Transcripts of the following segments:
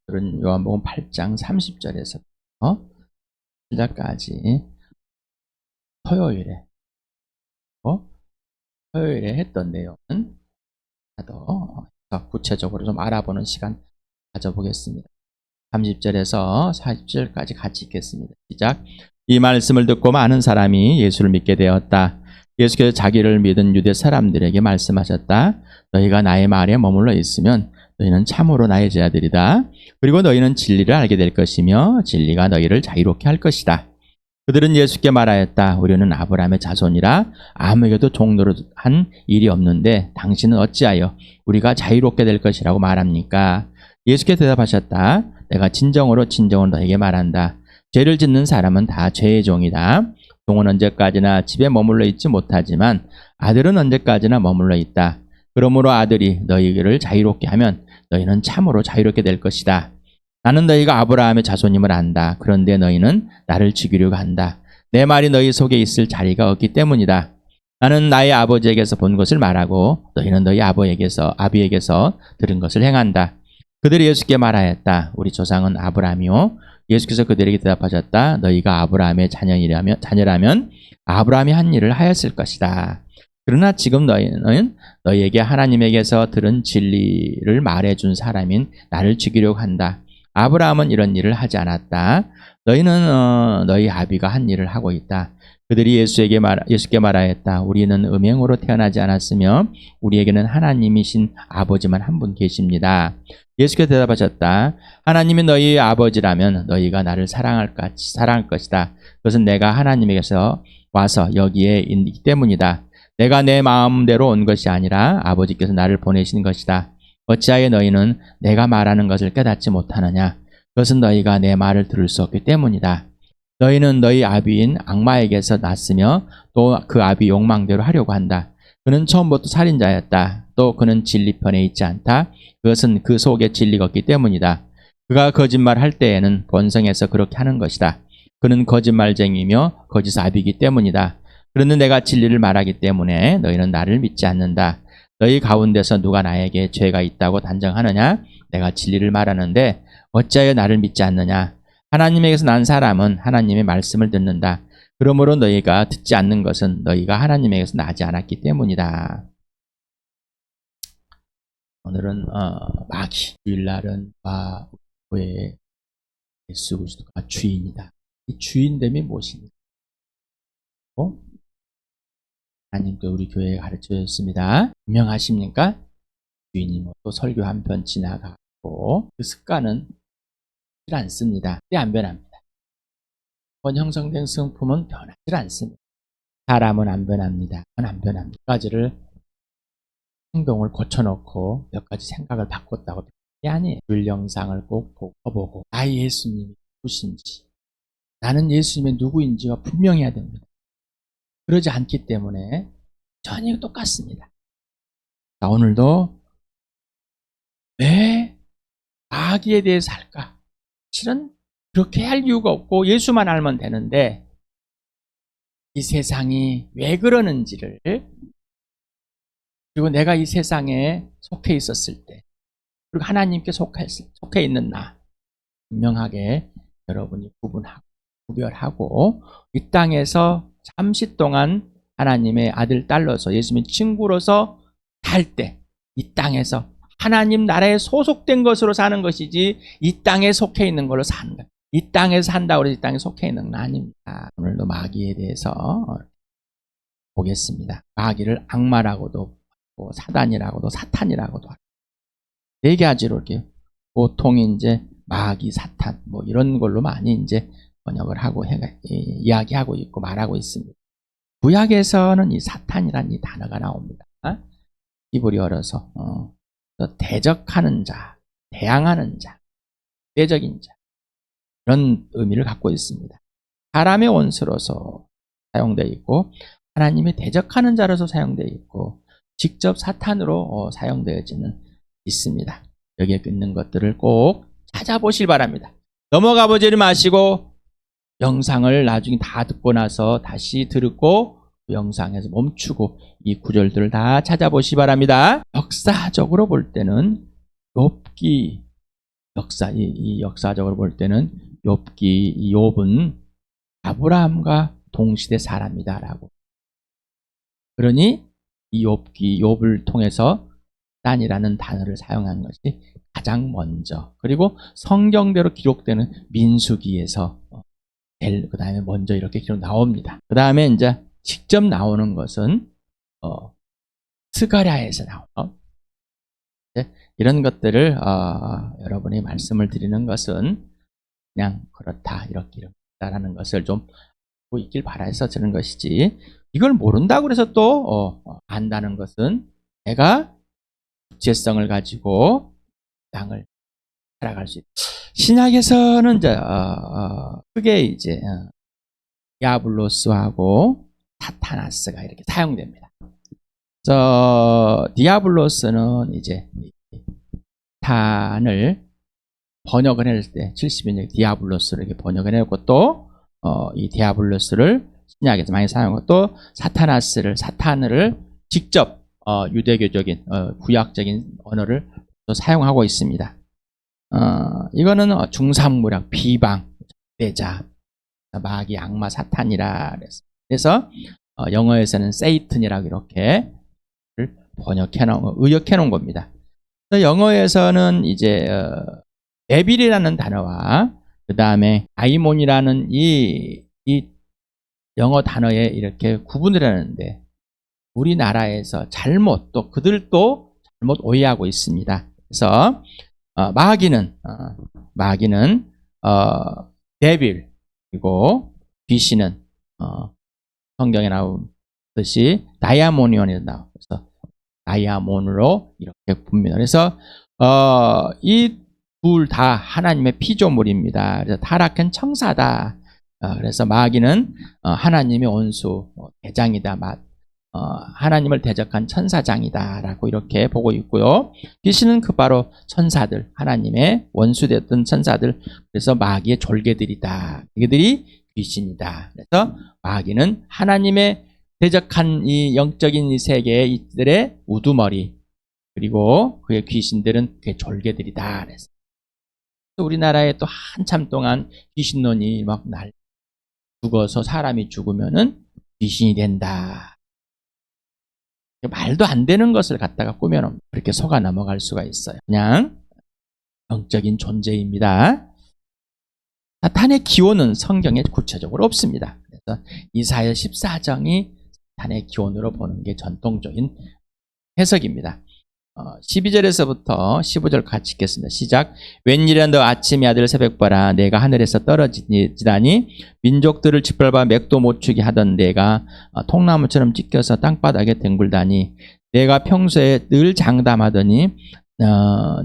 그런 요한복음 8장 30절에서 시작까지 토요일에 했던 내용은 더 구체적으로 좀 알아보는 시간 가져보겠습니다. 30절에서 40절까지 같이 읽겠습니다. 시작. 이 말씀을 듣고 많은 사람이 예수를 믿게 되었다. 예수께서 자기를 믿은 유대 사람들에게 말씀하셨다. 너희가 나의 말에 머물러 있으면 너희는 참으로 나의 제자들이다. 그리고 너희는 진리를 알게 될 것이며 진리가 너희를 자유롭게 할 것이다. 그들은 예수께 말하였다. 우리는 아브라함의 자손이라 아무에게도 종노릇한 일이 없는데 당신은 어찌하여 우리가 자유롭게 될 것이라고 말합니까? 예수께 대답하셨다. 내가 진정으로 너에게 말한다. 죄를 짓는 사람은 다 죄의 종이다. 종은 언제까지나 집에 머물러 있지 못하지만 아들은 언제까지나 머물러 있다. 그러므로 아들이 너희를 자유롭게 하면 너희는 참으로 자유롭게 될 것이다. 나는 너희가 아브라함의 자손임을 안다. 그런데 너희는 나를 죽이려고 한다. 내 말이 너희 속에 있을 자리가 없기 때문이다. 나는 나의 아버지에게서 본 것을 말하고 너희는 너희 아비에게서 들은 것을 행한다. 그들이 예수께 말하였다. 우리 조상은 아브라함이요. 예수께서 그들에게 대답하셨다. 너희가 아브라함의 자녀라면 아브라함이 한 일을 하였을 것이다. 그러나 지금 너희는 너희에게 하나님에게서 들은 진리를 말해준 사람인 나를 죽이려고 한다. 아브라함은 이런 일을 하지 않았다. 너희는 너희 아비가 한 일을 하고 있다. 그들이 예수께 말하였다. 우리는 음행으로 태어나지 않았으며 우리에게는 하나님이신 아버지만 한 분 계십니다. 예수께서 대답하셨다. 하나님이 너희의 아버지라면 너희가 나를 사랑할 것이다. 그것은 내가 하나님에게서 와서 여기에 있기 때문이다. 내가 내 마음대로 온 것이 아니라 아버지께서 나를 보내신 것이다. 어찌하여 너희는 내가 말하는 것을 깨닫지 못하느냐? 그것은 너희가 내 말을 들을 수 없기 때문이다. 너희는 너희 아비인 악마에게서 났으며 또 그 아비 욕망대로 하려고 한다. 그는 처음부터 살인자였다. 또 그는 진리편에 있지 않다. 그것은 그 속에 진리가 없기 때문이다. 그가 거짓말할 때에는 본성에서 그렇게 하는 것이다. 그는 거짓말쟁이며 거짓 아비이기 때문이다. 그런데 내가 진리를 말하기 때문에 너희는 나를 믿지 않는다. 너희 가운데서 누가 나에게 죄가 있다고 단정하느냐? 내가 진리를 말하는데 어찌하여 나를 믿지 않느냐? 하나님에게서 난 사람은 하나님의 말씀을 듣는다. 그러므로 너희가 듣지 않는 것은 너희가 하나님에게서 나지 않았기 때문이다. 오늘은 마귀 주일날은 교회의 예수 그리스도가 주인이다. 이 주인됨이 무엇입니까? 하나님께 우리 교회에 가르쳐 주셨습니다. 분명하십니까? 주인이 또 설교 한 편 지나가고 그 습관은 않습니다. 안 변합니다. 형성된 성품은 변하지 않습니다. 사람은 안 변합니다. 안 변합니다. 몇 가지를 행동을 고쳐놓고 몇 가지 생각을 바꿨다고 변하는 게 아니에요. 줄 영상을 꼭 보고 나의 예수님이 누구신지 나는 예수님의 누구인지가 분명해야 됩니다. 그러지 않기 때문에 전혀 똑같습니다. 자, 오늘도 왜 마귀에 대해서 할까? 실은 그렇게 할 이유가 없고 예수만 알면 되는데 이 세상이 왜 그러는지를 그리고 내가 이 세상에 속해 있었을 때 그리고 하나님께 속해 있는 나 분명하게 여러분이 구별하고 이 땅에서 잠시 동안 하나님의 아들 딸로서 예수님의 친구로서 살 때 이 땅에서 하나님 나라에 소속된 것으로 사는 것이지 이 땅에 속해 있는 걸로 사는 거예요. 이 땅에서 산다고 해서 이 땅에 속해 있는 건 아닙니다. 오늘도 마귀에 대해서 보겠습니다. 마귀를 악마라고도 하고 사단이라고도 사탄이라고도 하고 네 가지로 이렇게 보통 이제 마귀 사탄 뭐 이런 걸로 많이 이제 번역을 하고 이야기하고 있고 말하고 있습니다. 구약에서는 이 사탄이란 이 단어가 나옵니다. 히브리 어려서 대적하는 자, 대항하는 자, 대적인 자 이런 의미를 갖고 있습니다. 사람의 원수로서 사용되어 있고 하나님의 대적하는 자로서 사용되어 있고 직접 사탄으로 사용되어지는 있습니다. 여기에 있는 것들을 꼭 찾아보실 바랍니다. 넘어가 보지 마시고 영상을 나중에 다 듣고 나서 다시 듣고 그 영상에서 멈추고 이 구절들을 다 찾아보시 바랍니다. 역사적으로 볼 때는 욥기 이 역사적으로 볼 때는 이 욥은 아브라함과 동시대 사람이다라고. 그러니 이 욥을 통해서 사탄이라는 단어를 사용한 것이 가장 먼저, 그리고 성경대로 기록되는 민수기에서 그 다음에 먼저 이렇게 기록 나옵니다. 그 다음에 이제 직접 나오는 것은 스가랴에서 나와요. 이런 것들을 여러분이 말씀을 드리는 것은 그냥 그렇다, 이렇게 있다라는 것을 좀 알고 있길 바라서 저런 것이지, 이걸 모른다고 해서 또 안다는 것은 내가 구체성을 가지고 땅을 살아갈 수 있다. 신약에서는 이제 크게 이제 디아블로스하고 사타나스가 이렇게 사용됩니다. 디아블로스는 이제 사탄을 번역을 했을 때 70인의 디아블로스를 이렇게 번역을 해놓고, 또 이 디아블로스를 신약에서 많이 사용하고, 또 사탄을 직접 유대교적인 구약적인 언어를 또 사용하고 있습니다. 이거는 중산무력, 비방, 대자, 마귀, 악마, 사탄이라 그래서 영어에서는 세이튼이라고 이렇게 의역해 놓은 겁니다. 영어에서는 이제 데빌이라는 단어와 그 다음에 아이몬이라는 이 영어 단어에 이렇게 구분을 하는데, 우리나라에서 또 그들도 잘못 오해하고 있습니다. 그래서 마귀는 데빌, 그리고 귀신은 성경에 나오듯이 다이아모니온이 나와요. 그래서 다이아몬으로 이렇게 봅니다. 그래서 이 둘 다 하나님의 피조물입니다. 그래서 타락한 청사다. 그래서 마귀는 하나님의 원수, 대장이다, 하나님을 대적한 천사장이다라고 이렇게 보고 있고요. 귀신은 그 바로 천사들, 하나님의 원수되었던 천사들, 그래서 마귀의 졸개들이다. 이들이 귀신이다. 그래서 마귀는 하나님의 대적한 이 영적인 이 세계의 이들의 우두머리, 그리고 그의 귀신들은 그의 졸개들이다. 그래서 우리나라에 또 한참 동안 귀신론이 막 죽어서 사람이 죽으면은 귀신이 된다. 말도 안 되는 것을 갖다가 꾸며놓으면 그렇게 속아 넘어갈 수가 있어요. 그냥 영적인 존재입니다. 사탄의 기원은 성경에 구체적으로 없습니다. 그래서 이사야 14장이 사탄의 기원으로 보는 게 전통적인 해석입니다. 12절에서부터 15절 같이 읽겠습니다. 시작. 웬일이야 너 아침의 아들 새벽봐라. 내가 하늘에서 떨어지다니 민족들을 짓밟아 맥도 못 추게 하던 내가 통나무처럼 찢겨서 땅바닥에 댕굴다니, 내가 평소에 늘 장담하더니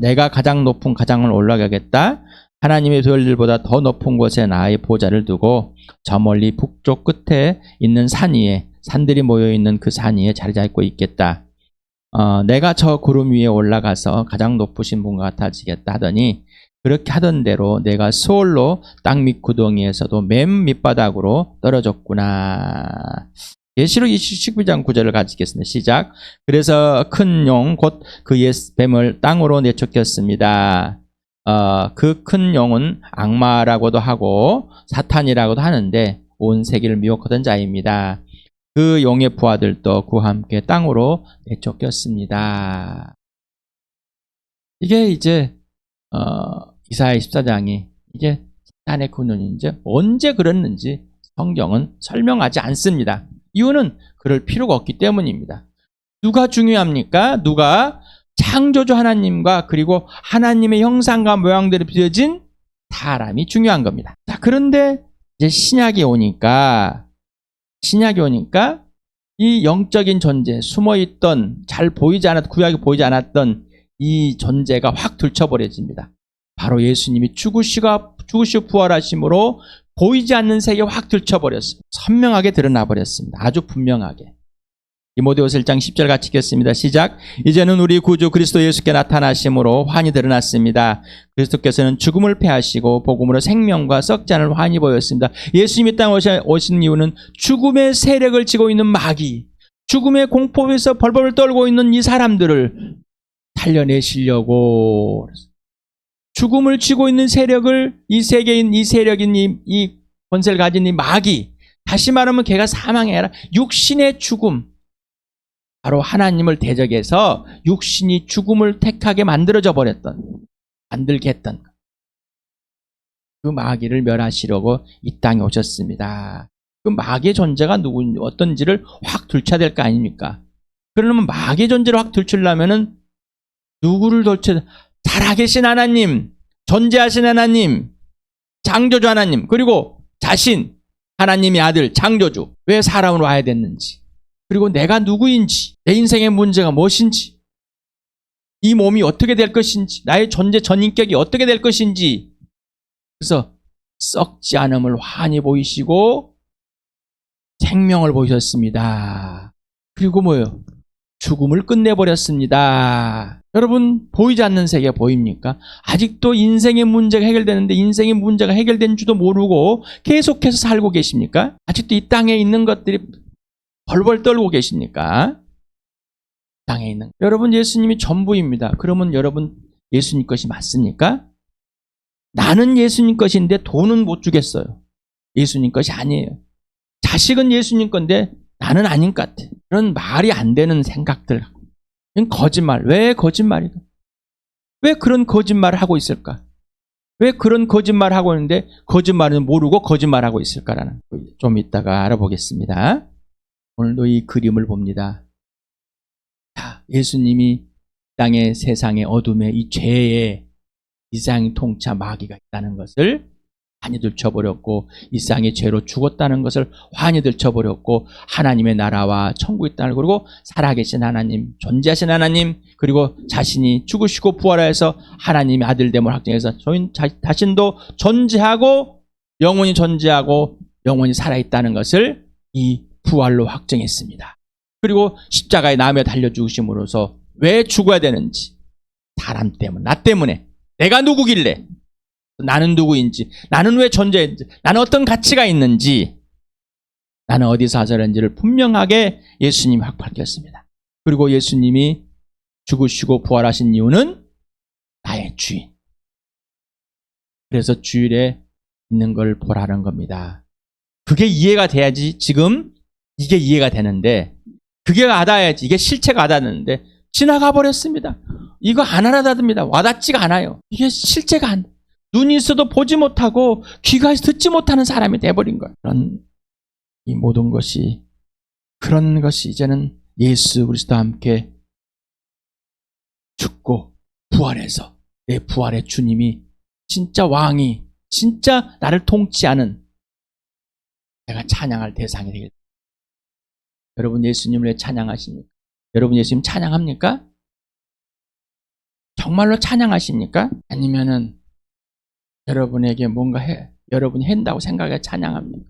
내가 가장 높은 가장을 올라가겠다. 하나님의 별들보다 더 높은 곳에 나의 보좌를 두고 저 멀리 북쪽 끝에 있는 산 위에, 산들이 모여있는 그 산 위에 자리 잡고 있겠다. 내가 저 구름 위에 올라가서 가장 높으신 분과 같아지겠다 하더니, 그렇게 하던 대로 내가 수월로 땅 밑구덩이에서도 맨 밑바닥으로 떨어졌구나. 계시록 19장 9절을 가지겠습니다. 시작. 그래서 큰 용 곧 그 옛 뱀을 땅으로 내쫓겼습니다. 그 큰 용은 악마라고도 하고 사탄이라고도 하는데 온 세계를 미혹하던 자입니다. 그 용의 부하들도 그와 함께 땅으로 내쫓겼습니다. 이게 이제 이사야 14장이 이게 사탄의 근원이 이제 언제 그랬는지 성경은 설명하지 않습니다. 이유는 그럴 필요가 없기 때문입니다. 누가 중요합니까? 누가 창조주 하나님과 그리고 하나님의 형상과 모양대로 빚어진 사람이 중요한 겁니다. 자, 그런데 이제 신약이 오니까 이 영적인 존재, 숨어있던, 잘 보이지 않았던, 구약에 보이지 않았던 이 존재가 확 들춰버려집니다. 바로 예수님이 죽으시고 부활하심으로 보이지 않는 세계에 확 들춰버렸습니다. 선명하게 드러나 버렸습니다. 아주 분명하게. 디모데후서 1장 10절 같이 읽겠습니다. 시작. 이제는 우리 구주 그리스도 예수께 나타나심으로 환히 드러났습니다. 그리스도께서는 죽음을 패하시고 복음으로 생명과 썩지 않을 환히 보였습니다. 예수님이 땅 오신 이유는 죽음의 세력을 쥐고 있는 마귀, 죽음의 공포에서 벌벌 떨고 있는 이 사람들을 살려내시려고, 죽음을 쥐고 있는 세력을 이 세계인 이 세력인 이 권세를 가진 이 마귀, 다시 말하면 걔가 사망이 아니라 육신의 죽음, 바로 하나님을 대적해서 육신이 죽음을 택하게 만들게 했던 그 마귀를 멸하시려고 이 땅에 오셨습니다. 그 마귀의 존재가 어떤지를 확 들춰야 될 거 아닙니까? 그러면 마귀의 존재를 확 들추려면은 누구를 들춰야? 살아계신 하나님, 존재하신 하나님, 창조주 하나님, 그리고 자신, 하나님의 아들, 창조주. 왜 사람으로 와야 됐는지, 그리고 내가 누구인지, 내 인생의 문제가 무엇인지, 이 몸이 어떻게 될 것인지, 나의 존재 전인격이 어떻게 될 것인지, 그래서 썩지 않음을 환히 보이시고 생명을 보이셨습니다. 그리고 뭐예요? 죽음을 끝내버렸습니다. 여러분, 보이지 않는 세계 보입니까? 아직도 인생의 문제가 해결되는데 인생의 문제가 해결된 줄도 모르고 계속해서 살고 계십니까? 아직도 이 땅에 있는 것들이 벌벌 떨고 계십니까? 땅에 있는 여러분, 예수님이 전부입니다. 그러면 여러분, 예수님 것이 맞습니까? 나는 예수님 것인데 돈은 못 주겠어요. 예수님 것이 아니에요. 자식은 예수님 건데 나는 아닌 것 같아. 그런 말이 안 되는 생각들. 이건 거짓말. 왜 거짓말이다? 왜 그런 거짓말을 하고 있을까? 왜 그런 거짓말을 하고 있는데 거짓말은 모르고 거짓말하고 있을까라는 좀 이따가 알아보겠습니다. 오늘도 이 그림을 봅니다. 자, 예수님이 땅의 세상의 어둠에 이 죄에 이 세상의 통치 마귀가 있다는 것을 환히 들춰버렸고, 이 세상의 죄로 죽었다는 것을 환히 들춰버렸고, 하나님의 나라와 천국이 있다는, 그리고 살아계신 하나님, 존재하신 하나님, 그리고 자신이 죽으시고 부활하여서 하나님의 아들됨을 확증해서 저희 자신도 존재하고 영원히 존재하고 영원히 살아있다는 것을 이 부활로 확증했습니다. 그리고 십자가에 나며 달려 죽으심으로써 왜 죽어야 되는지, 사람 때문에, 나 때문에, 내가 누구길래, 나는 누구인지, 나는 왜 존재했는지, 나는 어떤 가치가 있는지, 나는 어디서 하자는지를 분명하게 예수님이 확 밝혔습니다. 그리고 예수님이 죽으시고 부활하신 이유는 나의 주인. 그래서 주일에 있는 걸 보라는 겁니다. 그게 이해가 돼야지. 지금 이게 이해가 되는데, 그게 와닿아야지. 이게 실체가 와닿는데 지나가 버렸습니다. 이거 안 와닿습니다. 와닿지가 않아요. 이게 실체가 안 돼. 눈이 있어도 보지 못하고 귀가 있어 듣지 못하는 사람이 돼버린 거예요. 이 모든 것이, 그런 것이 이제는 예수 그리스도와 함께 죽고 부활해서 내 부활의 주님이 진짜 왕이, 진짜 나를 통치하는, 내가 찬양할 대상이 되겠다. 여러분, 예수님을 왜 찬양하십니까? 여러분, 예수님 찬양합니까? 정말로 찬양하십니까? 아니면은 여러분에게 뭔가 여러분이 한다고 생각해 찬양합니까?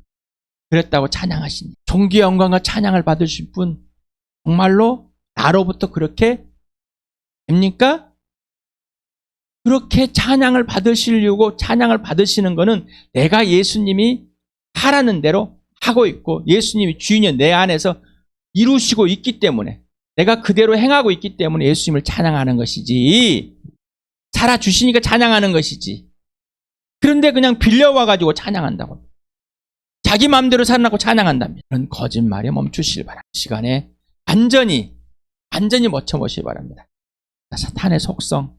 그랬다고 찬양하십니까? 존귀와 영광과 찬양을 받으실 분, 정말로 나로부터 그렇게 됩니까? 그렇게 찬양을 받으시려고 찬양을 받으시는 것은 내가 예수님이 하라는 대로 하고 있고, 예수님이 주인이 내 안에서 이루시고 있기 때문에, 내가 그대로 행하고 있기 때문에 예수님을 찬양하는 것이지, 살아주시니까 찬양하는 것이지. 그런데 그냥 빌려와가지고 찬양한다고, 자기 마음대로 살아나고 찬양한답니다. 그런 거짓말에 멈추시길 바랍니다. 시간에 완전히 멈춰보시기 바랍니다. 사탄의 속성,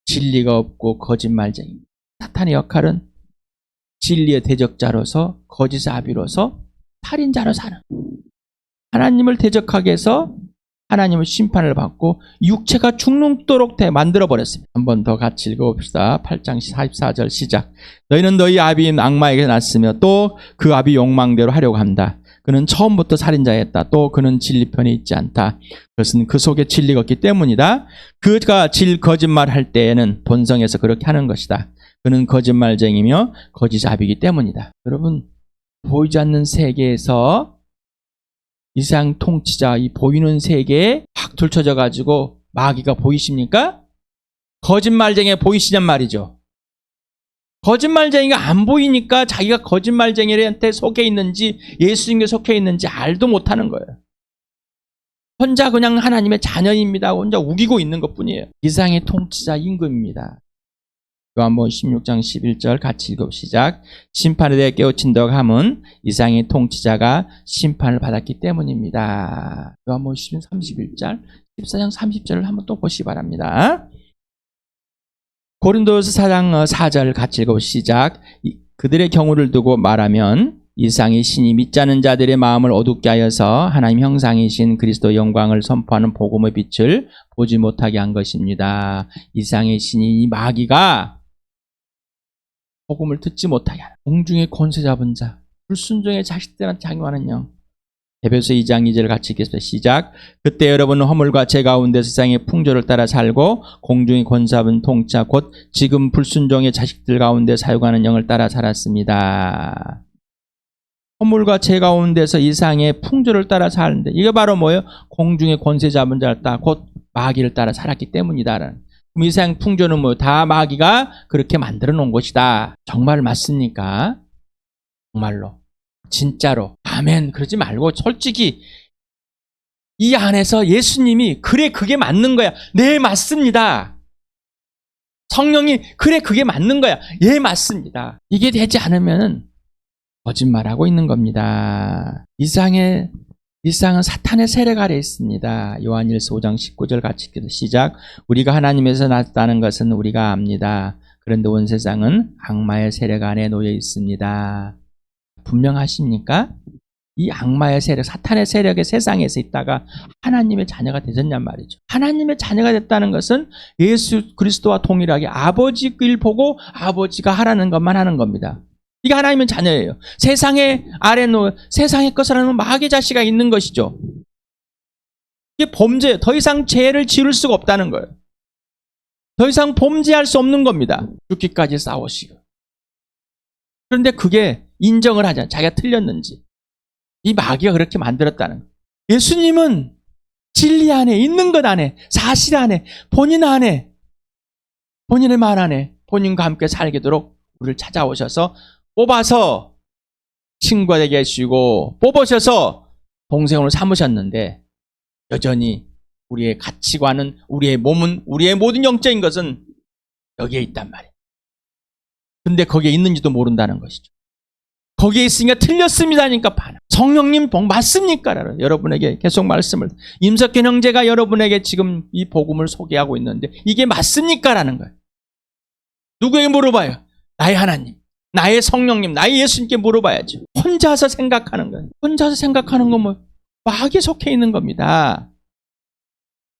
진리가 없고 거짓말쟁이. 사탄의 역할은 진리의 대적자로서, 거짓의 아비로서, 살인자로 사는, 하나님을 대적하게 해서 하나님의 심판을 받고 육체가 죽는도록 만들어버렸습니다. 한 번 더 같이 읽어봅시다. 8장 44절 시작. 너희는 너희 아비인 악마에게 났으며 또 그 아비 욕망대로 하려고 한다. 그는 처음부터 살인자였다. 또 그는 진리 편에 있지 않다. 그것은 그 속에 진리가 없기 때문이다. 그가 거짓말 할 때에는 본성에서 그렇게 하는 것이다. 그는 거짓말쟁이며 거짓 아비이기 때문이다. 여러분, 보이지 않는 세계에서 이 세상 통치자, 이 보이는 세계에 확 들춰져 가지고 마귀가 보이십니까? 거짓말쟁이가 보이시냔 말이죠. 거짓말쟁이가 안 보이니까 자기가 거짓말쟁이한테 속해 있는지 예수님께 속해 있는지 알도 못하는 거예요. 혼자 그냥 하나님의 자녀입니다. 혼자 우기고 있는 것뿐이에요. 이 세상의 통치자 임금입니다. 요한복음 16장 11절 같이 읽읍시작. 심판에 대해 깨우친다고 함은 이상의 통치자가 심판을 받았기 때문입니다. 요한복음 31절 14장 30절을 한번 또 보시기 바랍니다. 고린도서 4장 4절 같이 읽어보시작. 그들의 경우를 두고 말하면 이상의 신이 믿지 않는 자들의 마음을 어둡게 하여서 하나님 형상이신 그리스도 영광을 선포하는 복음의 빛을 보지 못하게 한 것입니다. 이상의 신이 이 마귀가 복음을 듣지 못하게 하는 공중의 권세 잡은 자, 불순종의 자식들한테 작용하는 영. 에베소 2장 2절 같이 읽겠습니다. 시작. 그때 여러분은 허물과 죄 가운데 세상의 풍조를 따라 살고 공중의 권세 잡은 통치자 곧 지금 불순종의 자식들 가운데 사용하는 영을 따라 살았습니다. 허물과 죄 가운데서 이상의 풍조를 따라 사는데 이게 바로 뭐예요? 공중의 권세 잡은 자를 따라 곧 마귀를 따라 살았기 때문이다. 그럼 이상 풍조는 뭐 다 마귀가 그렇게 만들어 놓은 것이다. 정말 맞습니까? 정말로 진짜로 아멘 그러지 말고 솔직히 이 안에서 예수님이 그래 그게 맞는 거야. 네 맞습니다. 성령이 그래 그게 맞는 거야. 예 맞습니다. 이게 되지 않으면 거짓말하고 있는 겁니다. 이상은 사탄의 세력 아래 있습니다. 요한일서 5장 19절 같이 읽겠습니다. 시작. 우리가 하나님에서 났다는 것은 우리가 압니다. 그런데 온 세상은 악마의 세력 안에 놓여 있습니다. 분명하십니까? 이 악마의 세력, 사탄의 세력의 세상에서 있다가 하나님의 자녀가 되셨냔 말이죠. 하나님의 자녀가 됐다는 것은 예수 그리스도와 동일하게 아버지 일 보고 아버지가 하라는 것만 하는 겁니다. 이게 하나님의 자녀예요. 세상의 아래 세상의 것을 하는 마귀의 자식이 있는 것이죠. 이게 범죄, 더 이상 죄를 지을 수가 없다는 거예요. 더 이상 범죄할 수 없는 겁니다. 죽기까지 싸우시고. 그런데 그게 인정을 하잖아요. 자기가 틀렸는지. 이 마귀가 그렇게 만들었다는 거예요. 예수님은 진리 안에, 있는 것 안에, 사실 안에, 본인 안에, 본인의 말 안에, 본인과 함께 살게도록 우리를 찾아오셔서 뽑아서 친구가 되게 하시고 뽑으셔서 동생으로 삼으셨는데 여전히 우리의 가치관은 우리의 몸은 우리의 모든 영적인 것은 여기에 있단 말이에요. 근데 거기에 있는지도 모른다는 것이죠. 거기에 있으니까 틀렸습니다니까 반응. 성령님 맞습니까? 여러분에게 계속 말씀을 임석현 형제가 여러분에게 지금 이 복음을 소개하고 있는데 이게 맞습니까? 라는 거예요. 누구에게 물어봐요? 나의 하나님, 나의 성령님, 나의 예수님께 물어봐야죠. 혼자서 생각하는 거예요. 혼자서 생각하는 건 뭐 마귀에 속해 있는 겁니다.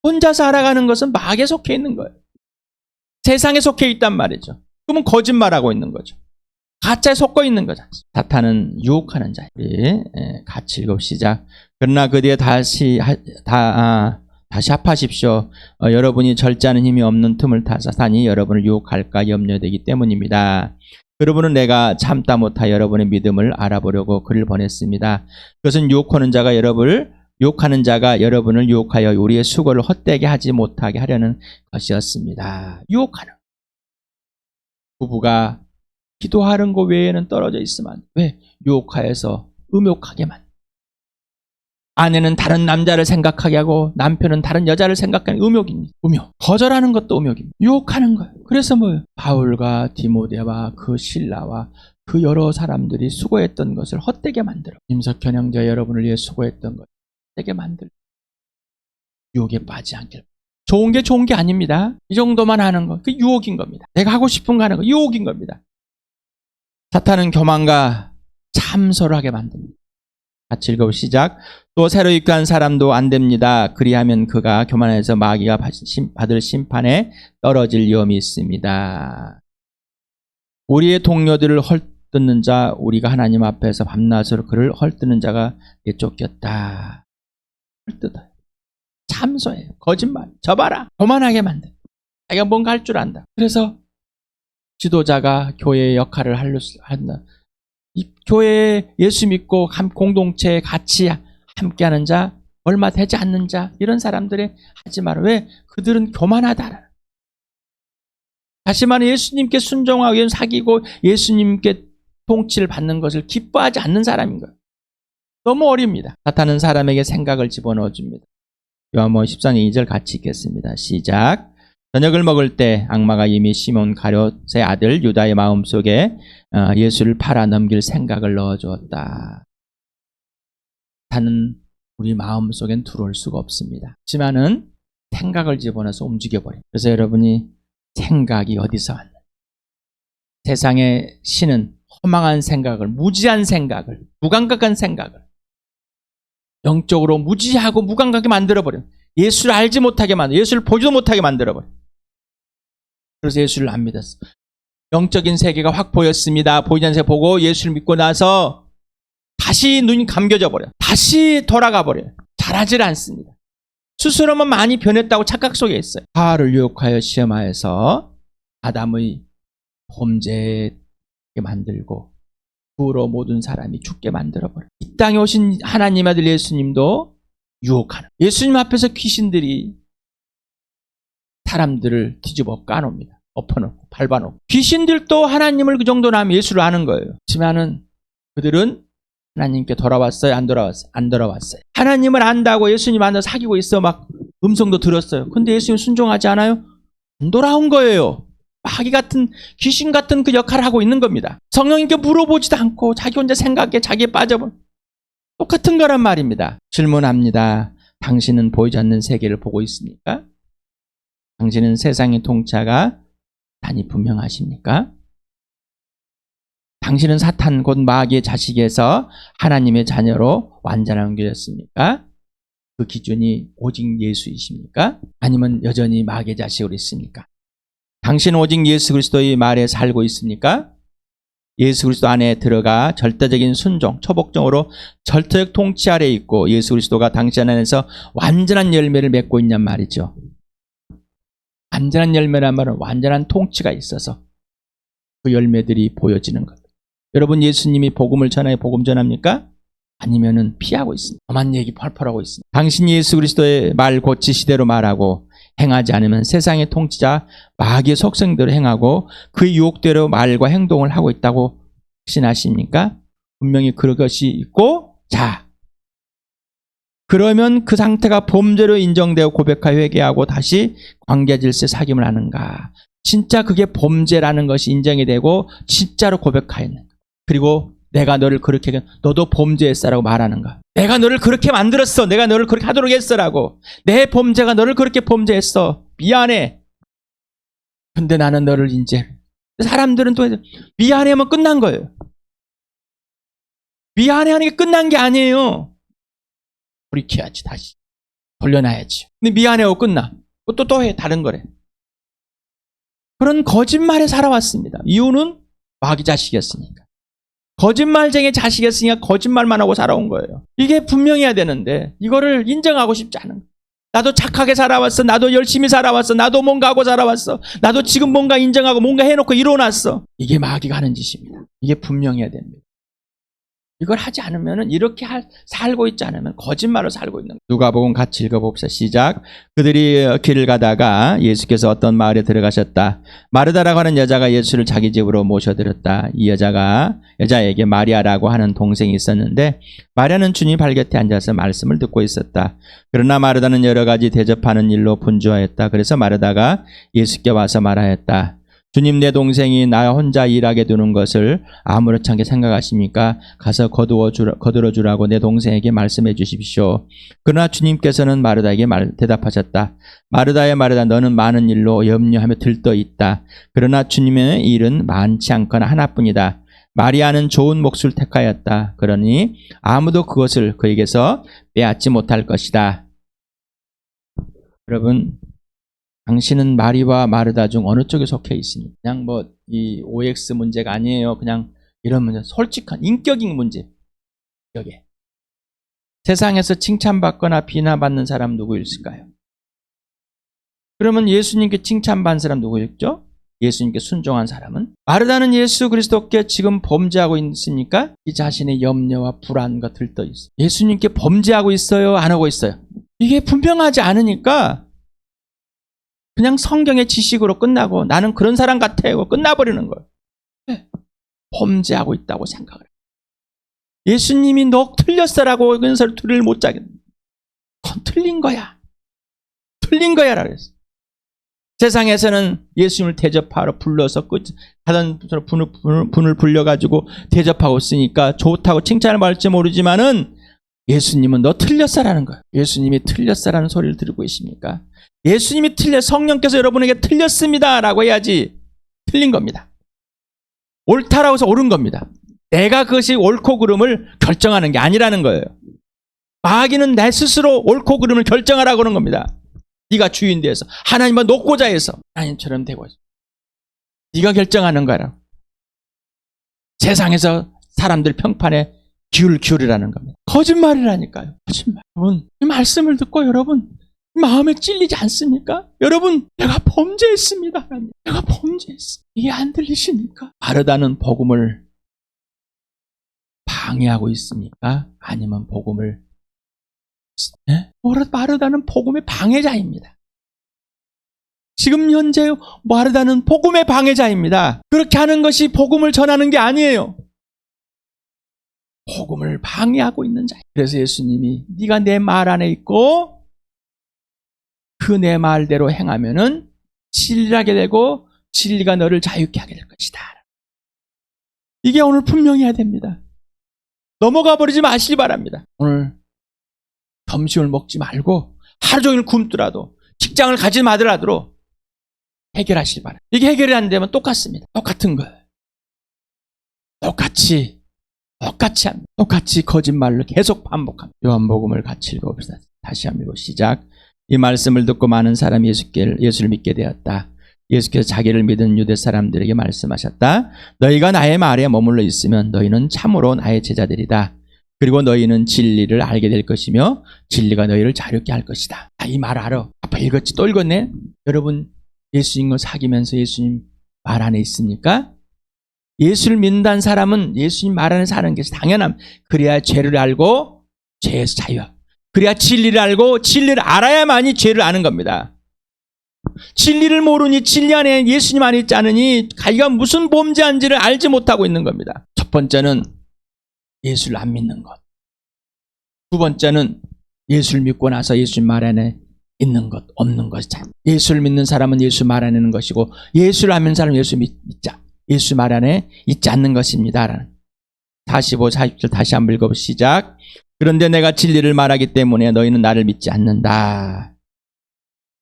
혼자서 알아가는 것은 마귀에 속해 있는 거예요. 세상에 속해 있단 말이죠. 그러면 거짓말하고 있는 거죠. 가짜에 속고 있는 거죠. 사탄은 유혹하는 자예요. 우리 같이 읽읍시다. 그러나 그 뒤에 다시 합하십시오. 여러분이 절제하는 힘이 없는 틈을 타 사탄이 여러분을 유혹할까 염려되기 때문입니다. 여러분은 내가 참다 못하여 여러분의 믿음을 알아보려고 글을 보냈습니다. 그것은 유혹하는 자가 여러분을 유혹하여 우리의 수고를 헛되게 하지 못하게 하려는 것이었습니다. 유혹하는 부부가 기도하는 것 외에는 떨어져 있으면 왜? 유혹하여서 음욕하게만. 아내는 다른 남자를 생각하게 하고 남편은 다른 여자를 생각하는 음욕입니다. 음욕. 거절하는 것도 음욕입니다. 유혹하는 거예요. 그래서 뭐예요? 바울과 디모데와 그 신라와 그 여러 사람들이 수고했던 것을 헛되게 만들어. 임석현 형제 여러분을 위해 수고했던 것 헛되게 만들어. 유혹에 빠지지 않길. 좋은 게 아닙니다. 이 정도만 하는 거. 그 유혹인 겁니다. 내가 하고 싶은 거 하는 거 유혹인 겁니다. 사탄은 교만과 참소를 하게 만듭니다. 같이 읽어보시작. 또 새로 입교한 사람도 안 됩니다. 그리하면 그가 교만해서 마귀가 받을 심판에 떨어질 위험이 있습니다. 우리의 동료들을 헐뜯는 자, 우리가 하나님 앞에서 밤낮으로 그를 헐뜯는 자가 쫓겼다. 헐뜯어요. 참소해요. 거짓말. 저봐라. 교만하게 만든. 자기가 뭔가 할 줄 안다. 그래서 지도자가 교회의 역할을 한다. 이 교회에 예수 믿고 공동체에 같이 함께하는 자, 얼마 되지 않는 자, 이런 사람들이 하지 마라. 왜? 그들은 교만하다. 다시 말해 예수님께 순종하고 사귀고 예수님께 통치를 받는 것을 기뻐하지 않는 사람인 거예요. 너무 어립니다. 사탄은 사람에게 생각을 집어넣어줍니다. 요한복음 14장 2절 같이 읽겠습니다. 시작. 저녁을 먹을 때 악마가 이미 시몬 가룟의 아들 유다의 마음속에 예수를 팔아 넘길 생각을 넣어주었다. 사탄은 우리 마음속엔 들어올 수가 없습니다. 하지만은 생각을 집어넣어서 움직여버려요. 그래서 여러분이 생각이 어디서 왔나? 세상의 신은 허망한 생각을, 무지한 생각을, 무감각한 생각을 영적으로 무지하고 무감각하게 만들어버려요. 예수를 알지 못하게 만들어요. 예수를 보지도 못하게 만들어버려요. 그래서 예수를 안 믿었어. 영적인 세계가 확 보였습니다. 보이지 않는 세계 보고 예수를 믿고 나서 다시 눈이 감겨져 버려요. 다시 돌아가 버려요. 잘하질 않습니다. 스스로만 많이 변했다고 착각 속에 있어요. 하와를 유혹하여 시험하여서 아담의 범죄에 만들고 후로 모든 사람이 죽게 만들어버려요. 이 땅에 오신 하나님 아들 예수님도 유혹하는, 예수님 앞에서 귀신들이 사람들을 뒤집어 까놉니다. 엎어놓고 밟아놓고. 귀신들도 하나님을 그 정도나 하면 예수를 아는 거예요. 하지만은 그들은 하나님께 돌아왔어요? 안 돌아왔어요? 안 돌아왔어요. 하나님을 안다고 예수님 안다 사귀고 있어 막 음성도 들었어요. 근데 예수님 순종하지 않아요? 안 돌아온 거예요. 마귀 같은, 귀신 같은 그 역할을 하고 있는 겁니다. 성령님께 물어보지도 않고 자기 혼자 생각에 자기에 빠져버려. 똑같은 거란 말입니다. 질문합니다. 당신은 보이지 않는 세계를 보고 있습니까? 당신은 세상의 통치자가 단이 분명하십니까? 당신은 사탄 곧 마귀의 자식에서 하나님의 자녀로 완전히 옮겨졌습니까? 그 기준이 오직 예수이십니까? 아니면 여전히 마귀의 자식으로 있습니까? 당신은 오직 예수 그리스도의 말에 살고 있습니까? 예수 그리스도 안에 들어가 절대적인 순종, 초복종으로 절대적 통치 아래에 있고 예수 그리스도가 당신 안에서 완전한 열매를 맺고 있냔 말이죠. 완전한 열매란 말은 완전한 통치가 있어서 그 열매들이 보여지는 것. 여러분 예수님이 복음을 전하여 복음 전합니까? 아니면은 피하고 있습니다. 험한 얘기 펄펄하고 있습니다. 당신이 예수 그리스도의 말 곧 지시대로 말하고 행하지 않으면 세상의 통치자 마귀의 속성대로 행하고 그 유혹대로 말과 행동을 하고 있다고 확신하십니까? 분명히 그것이 있고, 자, 그러면 그 상태가 범죄로 인정되어 고백하여 회개하고 다시 관계 질서에 사귐을 하는가? 진짜 그게 범죄라는 것이 인정이 되고 진짜로 고백하였는가? 그리고 내가 너를 그렇게, 너도 범죄했어라고 말하는가? 내가 너를 그렇게 만들었어. 내가 너를 그렇게 하도록 했어라고. 내 범죄가 너를 그렇게 범죄했어. 미안해. 근데 나는 너를 이제. 사람들은 또 미안해하면 끝난 거예요. 미안해하는 게 끝난 게 아니에요. 돌이켜야지 다시. 돌려놔야지. 근데 미안해하고 끝나. 또 해. 다른 거래. 그런 거짓말에 살아왔습니다. 이유는 마귀 자식이었으니까. 거짓말쟁이 자식이었으니까 거짓말만 하고 살아온 거예요. 이게 분명해야 되는데 이거를 인정하고 싶지 않은 거예요. 나도 착하게 살아왔어. 나도 열심히 살아왔어. 나도 뭔가 하고 살아왔어. 나도 지금 뭔가 인정하고 뭔가 해놓고 이뤄놨어. 이게 마귀가 하는 짓입니다. 이게 분명해야 됩니다. 이걸 하지 않으면 이렇게 살고 있지 않으면 거짓말로 살고 있는 거예요. 누가복음 같이 읽어봅시다. 시작. 그들이 길을 가다가 예수께서 어떤 마을에 들어가셨다. 마르다라고 하는 여자가 예수를 자기 집으로 모셔들었다. 이 여자에게 마리아라고 하는 동생이 있었는데 마리아는 주님 발 곁에 앉아서 말씀을 듣고 있었다. 그러나 마르다는 여러 가지 대접하는 일로 분주하였다. 그래서 마르다가 예수께 와서 말하였다. 주님, 내 동생이 나 혼자 일하게 두는 것을 아무렇지 않게 생각하십니까? 가서 거들어 주라고 내 동생에게 말씀해 주십시오. 그러나 주님께서는 마르다에게 대답하셨다. 마르다야 마르다, 너는 많은 일로 염려하며 들떠 있다. 그러나 주님의 일은 많지 않거나 하나뿐이다. 마리아는 좋은 몫을 택하였다. 그러니 아무도 그것을 그에게서 빼앗지 못할 것이다. 여러분, 당신은 마리와 마르다 중 어느 쪽에 속해 있습니까? 그냥 이 OX 문제가 아니에요. 그냥 이런 문제, 솔직한 인격인 문제. 여기 세상에서 칭찬받거나 비난받는 사람 누구 있을까요? 그러면 예수님께 칭찬받는 사람 누구였죠? 예수님께 순종한 사람은? 마르다는 예수 그리스도께 지금 범죄하고 있습니까? 이 자신의 염려와 불안과 들떠 있어요. 예수님께 범죄하고 있어요? 안 하고 있어요? 이게 분명하지 않으니까 그냥 성경의 지식으로 끝나고 나는 그런 사람 같아요. 끝나버리는 거예요. 네. 범죄하고 있다고 생각을 해요. 예수님이 너 틀렸어라고 그런 소리 들을 못 자겠네. 그건 틀린 거야. 틀린 거야. 라고 했어요. 세상에서는 예수님을 대접하러 불러서 하던 분을 불려가지고 대접하고 있으니까 좋다고 칭찬을 받을지 모르지만은 예수님은 너 틀렸어라는 거예요. 예수님이 틀렸어라는 소리를 들고 계십니까? 예수님이 성령께서 여러분에게 틀렸습니다라고 해야지 틀린 겁니다. 옳다라고 해서 옳은 겁니다. 내가 그것이 옳고 그름을 결정하는 게 아니라는 거예요. 마귀는 내 스스로 옳고 그름을 결정하라고 하는 겁니다. 네가 주인 돼서 하나님과 높고자 해서 하나님처럼 되고 있어. 네가 결정하는 거라. 세상에서 사람들 평판에 기울이라는 겁니다. 거짓말이라니까요. 거짓말. 여러분, 이 말씀을 듣고 여러분 마음에 찔리지 않습니까? 여러분, 내가 범죄했습니다. 하나님. 내가 범죄했어. 이게 안 들리십니까? 마르다는 복음을 방해하고 있습니까? 아니면 복음을 마르다는 복음의 방해자입니다. 지금 현재 마르다는 복음의 방해자입니다. 그렇게 하는 것이 복음을 전하는 게 아니에요. 복음을 방해하고 있는 자예요. 그래서 예수님이 네가 내 말 안에 있고 그 내 말대로 행하면은 진리하게 되고 진리가 너를 자유케 하게 될 것이다. 이게 오늘 분명히 해야 됩니다. 넘어가 버리지 마시기 바랍니다. 오늘 점심을 먹지 말고 하루 종일 굶더라도 직장을 가지 마더라도 해결하시기 바랍니다. 이게 해결이 안 되면 똑같습니다. 똑같은 거예요. 똑같이 합니다. 똑같이 거짓말로 계속 반복합니다. 요한복음을 같이 읽어봅시다. 다시 한번 시작. 이 말씀을 듣고 많은 사람이 예수를 믿게 되었다. 예수께서 자기를 믿은 유대 사람들에게 말씀하셨다. 너희가 나의 말에 머물러 있으면 너희는 참으로 나의 제자들이다. 그리고 너희는 진리를 알게 될 것이며 진리가 너희를 자유케 할 것이다. 이 말 알아. 아빠 읽었지? 또 읽었네? 여러분 예수님을 사귀면서 예수님 말 안에 있습니까? 예수를 믿는다는 사람은 예수님 말 안에 사는 것이 당연함. 그래야 죄를 알고 죄에서 자유하고 그래야 진리를 알고 진리를 알아야만이 죄를 아는 겁니다. 진리를 모르니 진리 안에 예수님 안에 있지 않으니 자기가 무슨 범죄한지를 알지 못하고 있는 겁니다. 첫 번째는 예수를 안 믿는 것. 두 번째는 예수를 믿고 나서 예수님 말 안에 있는 것, 없는 것이잖아요. 예수를 믿는 사람은 예수 말 안에 있는 것이고 예수를 안 믿는 사람은 예수 말 안에 있지 않는 것입니다. 45, 40절 다시 한번 읽어보시죠. 시작. 그런데 내가 진리를 말하기 때문에 너희는 나를 믿지 않는다.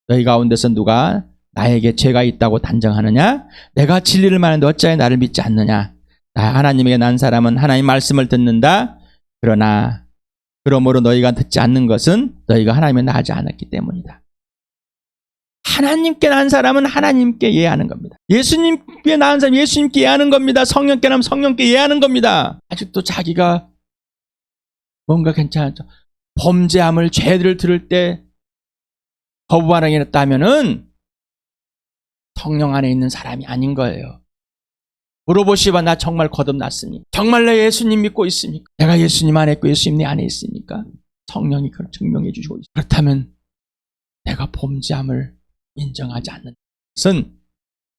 너희 가운데서 누가 나에게 죄가 있다고 단정하느냐? 내가 진리를 말하는데 어찌하여 나를 믿지 않느냐? 하나님에게 난 사람은 하나님 말씀을 듣는다. 그러므로 너희가 듣지 않는 것은 너희가 하나님에 나지 않았기 때문이다. 하나님께 난 사람은 하나님께 이해하는 겁니다. 예수님께 낳은 사람은 예수님께 이해하는 겁니다. 성령께 낳으면 성령께 이해하는 겁니다. 아직도 자기가 뭔가 괜찮았죠. 범죄함을 죄를 들을 때 거부 반응했다면은 성령 안에 있는 사람이 아닌 거예요. 물어보시봐. 나 정말 거듭났습니까? 정말 내 예수님 믿고 있습니까? 내가 예수님 안에 있고 예수님 내 안에 있습니까? 성령이 그걸 증명해 주시고 있습니다. 그렇다면 내가 범죄함을 인정하지 않는 것은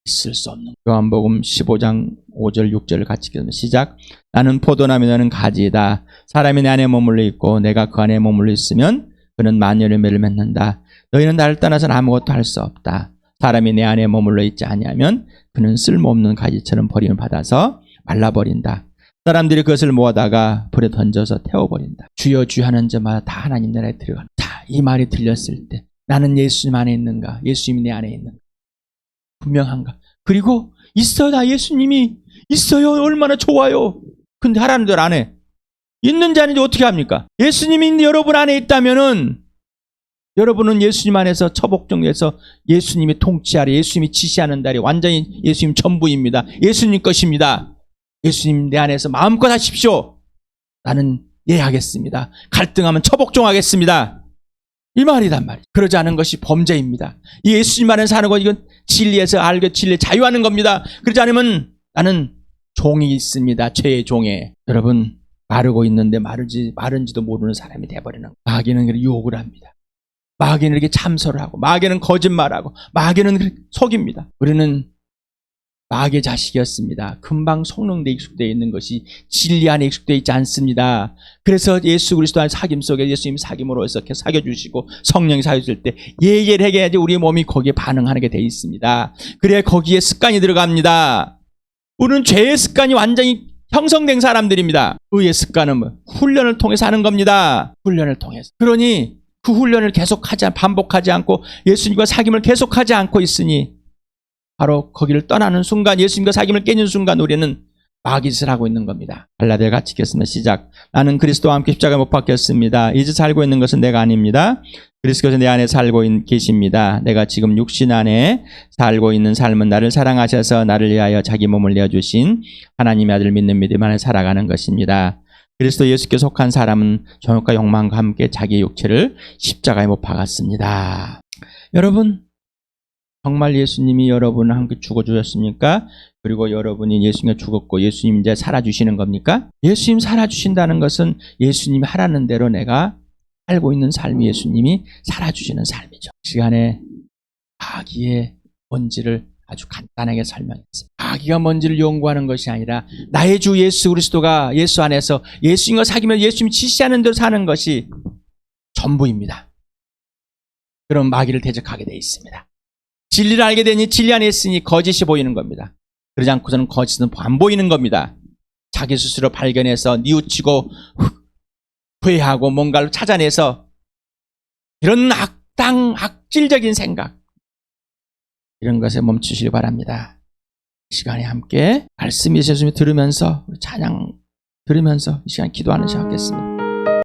있을 수 없는 거예요. 요한복음 15장 5절 6절을 같이 읽으면 시작. 나는 포도나무 너는 가지이다. 사람이 내 안에 머물러 있고 내가 그 안에 머물러 있으면 그는 많은 열매를 맺는다. 너희는 나를 떠나서는 아무것도 할 수 없다. 사람이 내 안에 머물러 있지 아니하면 그는 쓸모없는 가지처럼 버림을 받아서 말라버린다. 사람들이 그것을 모아다가 불에 던져서 태워버린다. 주여 주여 하는 자마다 다 하나님 나라에 들어간다. 이 말이 들렸을 때 나는 예수님 안에 있는가? 예수님이 내 안에 있는가? 분명한가? 그리고 있어요. 나 예수님이 있어요. 얼마나 좋아요. 근데 하라는 대로 안 해. 있는지 아닌지 어떻게 합니까? 예수님이 여러분 안에 있다면은 여러분은 예수님 안에서 처복종에서 예수님이 통치하래. 예수님이 지시하는 달이 완전히 예수님 전부입니다. 예수님 것입니다. 예수님 내 안에서 마음껏 하십시오. 나는 예하겠습니다. 갈등하면 처복종하겠습니다. 이 말이단 말이에요. 그러지 않은 것이 범죄입니다. 이 예수님 안에 사는 것 이건 진리에서 알고 진리에 자유하는 겁니다. 그러지 않으면 나는 종이 있습니다. 죄의 종에. 여러분 마르고 있는데 마른지도 모르는 사람이 돼버리는 거예요. 마귀는 유혹을 합니다. 마귀는 이렇게 참소를 하고 마귀는 거짓말하고 마귀는 속입니다. 우리는 마귀의 자식이었습니다. 금방 속는데 익숙되어 있는 것이 진리 안에 익숙되어 있지 않습니다. 그래서 예수 그리스도 안에 사귐 속에 예수님 사귐으로 해서 이렇게 사귀어주시고 성령이 사귀어줄 때 예를 해야지 우리 몸이 거기에 반응하게 돼 있습니다. 그래야 거기에 습관이 들어갑니다. 우리는 죄의 습관이 완전히 형성된 사람들입니다. 의의 습관은 훈련을 통해서 하는 겁니다. 훈련을 통해서. 그러니 그 훈련을 계속하지 반복하지 않고 예수님과 사귐을 계속하지 않고 있으니 바로 거기를 떠나는 순간, 예수님과 사귐을 깨는 순간 우리는 마귀짓을 하고 있는 겁니다. 갈라디아 같이 읽겠습니다. 시작. 나는 그리스도와 함께 십자가에 못 박혔습니다. 이제 살고 있는 것은 내가 아닙니다. 그리스도께서 내 안에 살고 계십니다. 내가 지금 육신 안에 살고 있는 삶은 나를 사랑하셔서 나를 위하여 자기 몸을 내어주신 하나님의 아들 믿는 믿음 안에 살아가는 것입니다. 그리스도 예수께 속한 사람은 정욕과 욕망과 함께 자기의 육체를 십자가에 못 박았습니다. 여러분, 정말 예수님이 여러분을 함께 죽어주셨습니까? 그리고 여러분이 예수님이 죽었고 예수님 이제 살아주시는 겁니까? 예수님 살아주신다는 것은 예수님이 하라는 대로 내가 살고 있는 삶이 예수님이 살아주시는 삶이죠. 시간에 마귀의 뭔지를 아주 간단하게 설명했습니다. 마귀가 뭔지를 연구하는 것이 아니라 나의 주 예수 그리스도가 예수 안에서 예수님과 사귀면 예수님이 지시하는 대로 사는 것이 전부입니다. 그럼 마귀를 대적하게 되어 있습니다. 진리를 알게 되니 진리 안에 있으니 거짓이 보이는 겁니다. 그러지 않고서는 거짓은 안 보이는 겁니다. 자기 스스로 발견해서 뉘우치고 후회하고 뭔가를 찾아내서 이런 악질적인 생각, 이런 것에 멈추시기 바랍니다. 이 시간에 함께 말씀 예수님이 들으면서 찬양 들으면서 이 시간 기도하는 시간 갖겠습니다.